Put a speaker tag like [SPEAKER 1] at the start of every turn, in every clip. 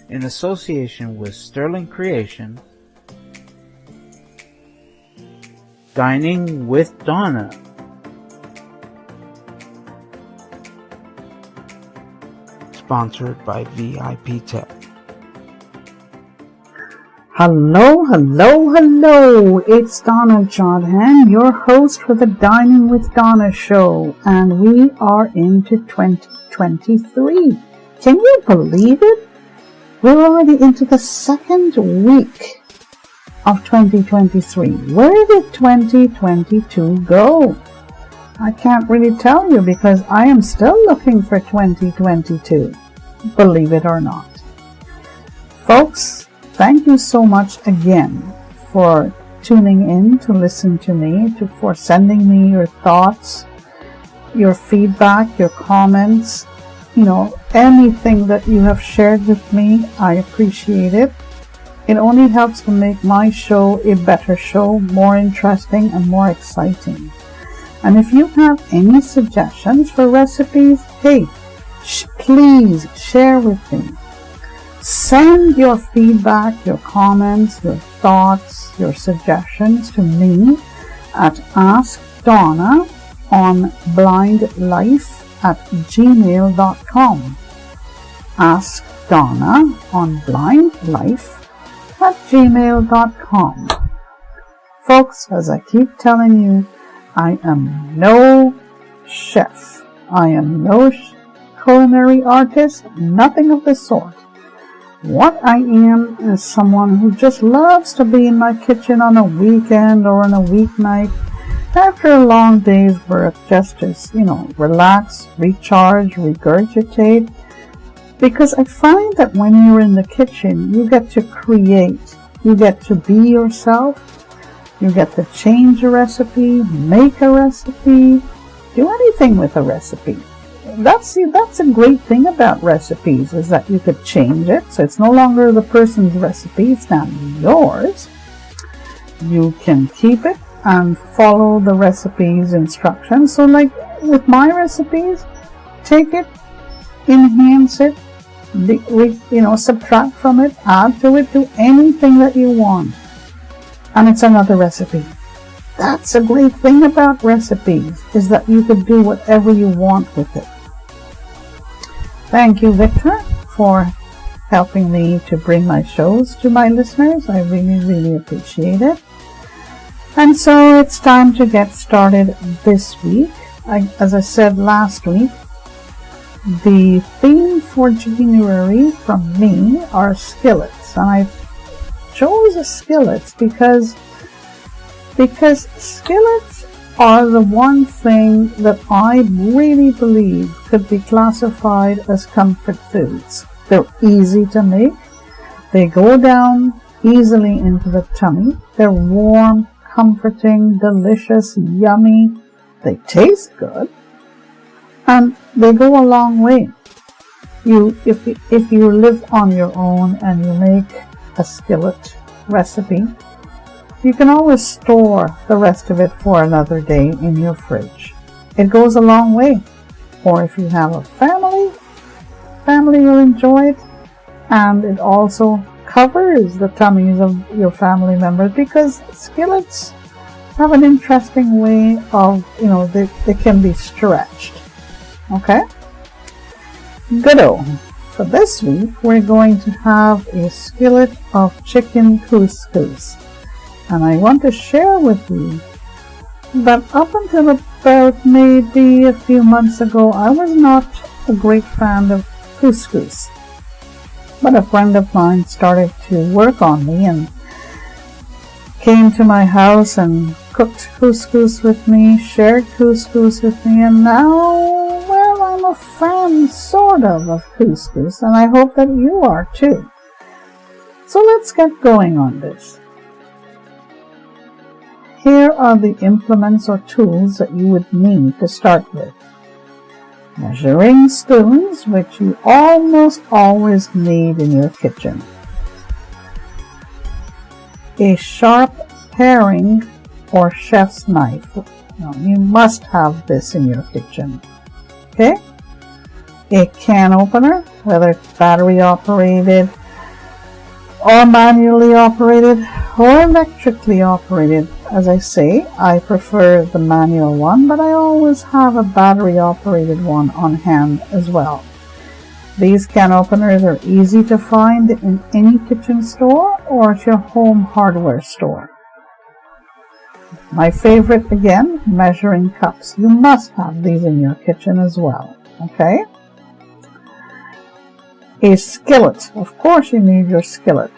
[SPEAKER 1] in association with Sterling Creation, Dining with Donna. Sponsored by VIP Tech.
[SPEAKER 2] Hello, it's Donna Jodhan, your host for the Dining with Donna show, and we are into 2023. Can you believe it? We're already into the second week of 2023. Where did 2022 go? I can't really tell you because I am still looking for 2022, believe it or not. Folks, thank you so much again for tuning in to listen to me, for sending me your thoughts, your feedback, your comments, anything that you have shared with me. I appreciate it. It only helps to make my show a better show, more interesting and more exciting. And if you have any suggestions for recipes, hey, please share with me. Send your feedback, your comments, your thoughts, your suggestions to me at askdonna on blindlife@gmail.com. Ask Donna on blindlife@gmail.com. Folks, as I keep telling you, I am no chef. I am no culinary artist, nothing of the sort. What I am is someone who just loves to be in my kitchen on a weekend or on a weeknight after a long day's work, just to, relax, recharge, regurgitate. Because I find that when you're in the kitchen, you get to create, you get to be yourself, you get to change a recipe, make a recipe, do anything with a recipe. That's a great thing about recipes, is that you could change it. So it's no longer the person's recipe, it's now yours. You can keep it and follow the recipe's instructions. So like with my recipes, take it, enhance it, subtract from it, add to it, do anything that you want. And it's another recipe. That's a great thing about recipes, is that you could do whatever you want with it. Thank you, Victor, for helping me to bring my shows to my listeners. I really, really appreciate it. And so it's time to get started this week. As I said last week, the theme for January from me are skillets. And I chose skillets because skillets are the one thing that I really believe could be classified as comfort foods. They're easy to make. They go down easily into the tummy. They're warm, comforting, delicious, yummy. They taste good. And they go a long way. If you live on your own and you make a skillet recipe, you can always store the rest of it for another day in your fridge. It goes a long way. Or if you have a family will enjoy it, and it also covers the tummies of your family members, because skillets have an interesting way of, they can be stretched. Okay? Goodo. For this week, we're going to have a skillet of chicken couscous. And I want to share with you that up until about maybe a few months ago, I was not a great fan of couscous. But a friend of mine started to work on me and came to my house and cooked couscous with me, shared couscous with me, and now, well, I'm a fan, sort of couscous, and I hope that you are too. So let's get going on this. Here are the implements or tools that you would need to start with. Measuring spoons, which you almost always need in your kitchen. A sharp paring or chef's knife. You must have this in your kitchen. Okay? A can opener, whether it's battery operated, or manually operated or electrically operated. As I say, I prefer the manual one, but I always have a battery operated one on hand as well. These can openers are easy to find in any kitchen store or at your home hardware store. My favorite, again, measuring cups. You must have these in your kitchen as well. Okay? A skillet. Of course you need your skillet.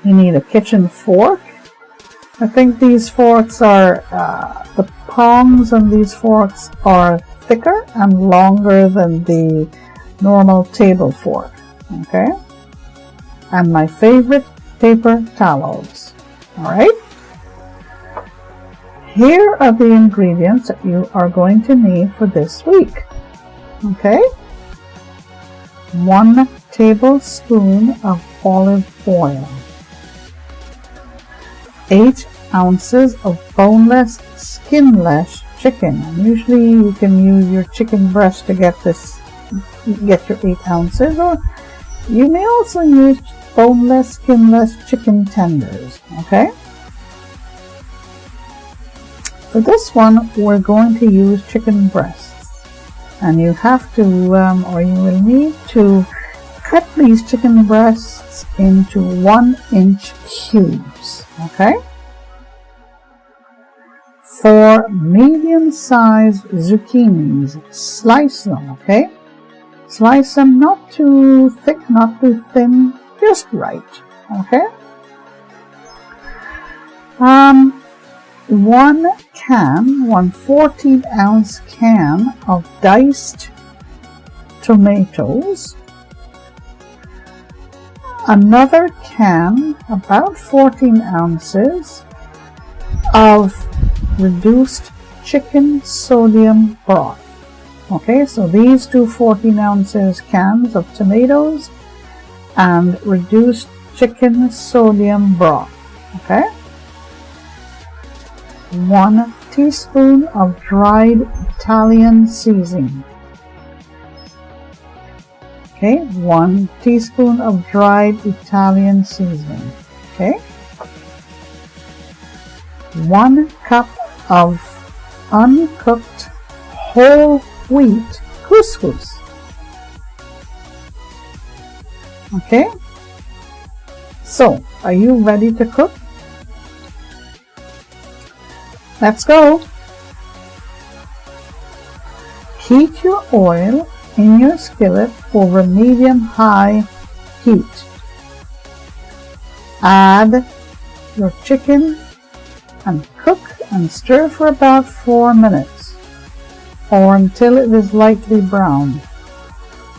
[SPEAKER 2] You need a kitchen fork. I think these forks are, the prongs on these forks are thicker and longer than the normal table fork. Okay? And my favorite, paper towels. Alright? Here are the ingredients that you are going to need for this week. Okay? 1 tablespoon of olive oil. 8 ounces of boneless, skinless chicken. And usually you can use your chicken breast to get your 8 ounces, or you may also use boneless, skinless chicken tenders. Okay? For this one, we're going to use chicken breasts, and you have to, or you will need to cut these chicken breasts into 1-inch cubes, okay? For medium-sized zucchinis, slice them, okay? Slice them not too thick, not too thin, just right, okay? 1 14-ounce can of diced tomatoes, another can, about 14 ounces, of reduced chicken sodium broth. Okay, so these two 14 ounces cans of tomatoes and reduced chicken sodium broth. Okay. 1 teaspoon of dried Italian seasoning. Okay, 1 teaspoon of dried Italian seasoning. Okay, 1 cup of uncooked whole wheat couscous. Okay, so are you ready to cook? Let's go. Heat your oil in your skillet over medium-high heat. Add your chicken and cook and stir for about 4 minutes or until it is lightly brown.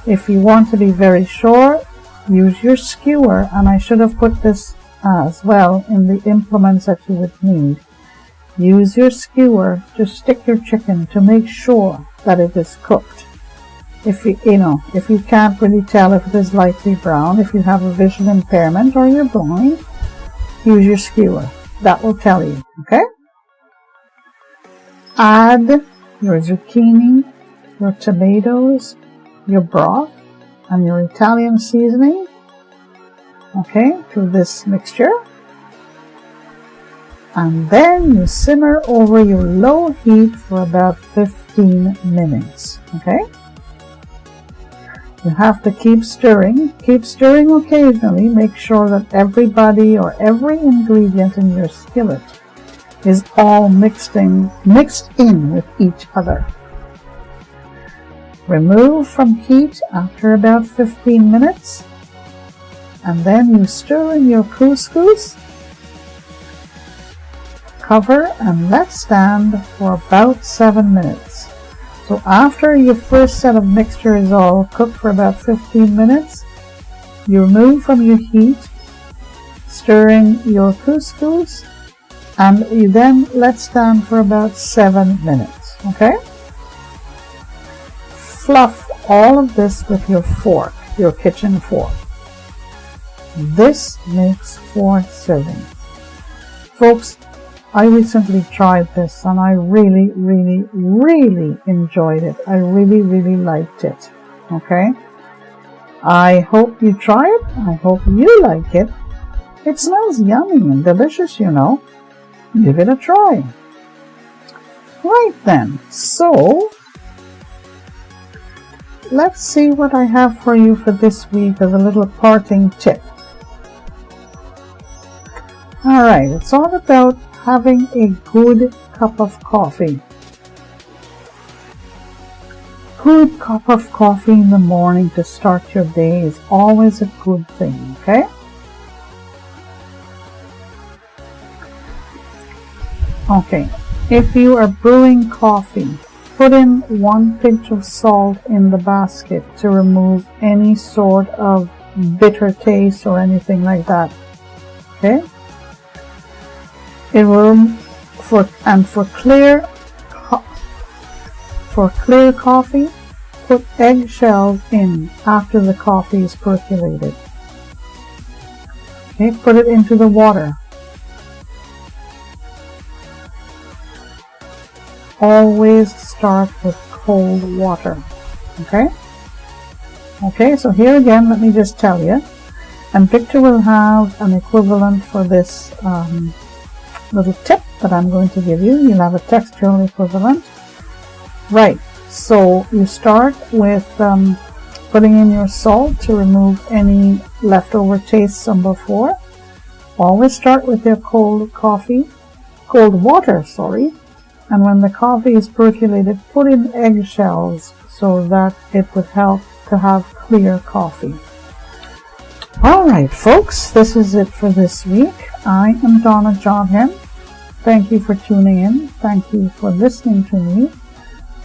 [SPEAKER 2] If you want to be very sure, use your skewer, and I should have put this as well in the implements that you would need. Use your skewer to stick your chicken to make sure that it is cooked. If you can't really tell if it is lightly brown, if you have a visual impairment or you're blind, use your skewer. That will tell you, okay? Add your zucchini, your tomatoes, your broth, and your Italian seasoning, okay, to this mixture. And then you simmer over your low heat for about 15 minutes, okay? You have to keep stirring occasionally. Make sure that everybody or every ingredient in your skillet is all mixed in with each other. Remove from heat after about 15 minutes, and then you stir in your couscous. Cover and let stand for about 7 minutes. So after your first set of mixture is all cooked for about 15 minutes, you remove from your heat, stir in your couscous, and you then let stand for about 7 minutes. Okay? Fluff all of this with your fork, your kitchen fork. This makes for serving. Folks, I recently tried this and I really, really, really enjoyed it. I really, really liked it. Okay? I hope you try it. I hope you like it. It smells yummy and delicious, you know. Give it a try. Right then, so let's see what I have for you for this week as a little parting tip. Alright, it's all about having a good cup of coffee. Good cup of coffee in the morning to start your day is always a good thing, okay? Okay, if you are brewing coffee, put in 1 pinch of salt in the basket to remove any sort of bitter taste or anything like that. Okay? It will for clear coffee, put eggshells in after the coffee is percolated. Okay, put it into the water. Always start with cold water. Okay, so here again, let me just tell you, and Victor will have an equivalent for this little tip that I'm going to give you. You'll have a textual equivalent. Right, so you start with putting in your salt to remove any leftover taste from before. Always start with your cold water, and when the coffee is percolated, put in eggshells so that it would help to have clear coffee. Alright folks, this is it for this week. I am Donna Jodhan. Thank you for tuning in. Thank you for listening to me.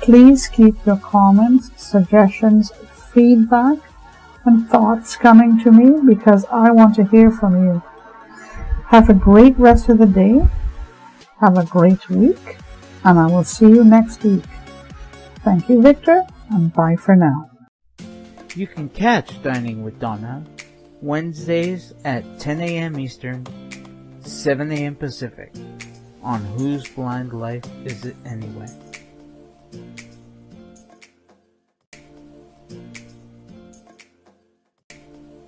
[SPEAKER 2] Please keep your comments, suggestions, feedback, and thoughts coming to me because I want to hear from you. Have a great rest of the day. Have a great week. And I will see you next week. Thank you, Victor, and bye for now.
[SPEAKER 1] You can catch Dining with Donna Wednesdays at 10 a.m. Eastern, 7 a.m. Pacific on Whose Blind Life Is It Anyway?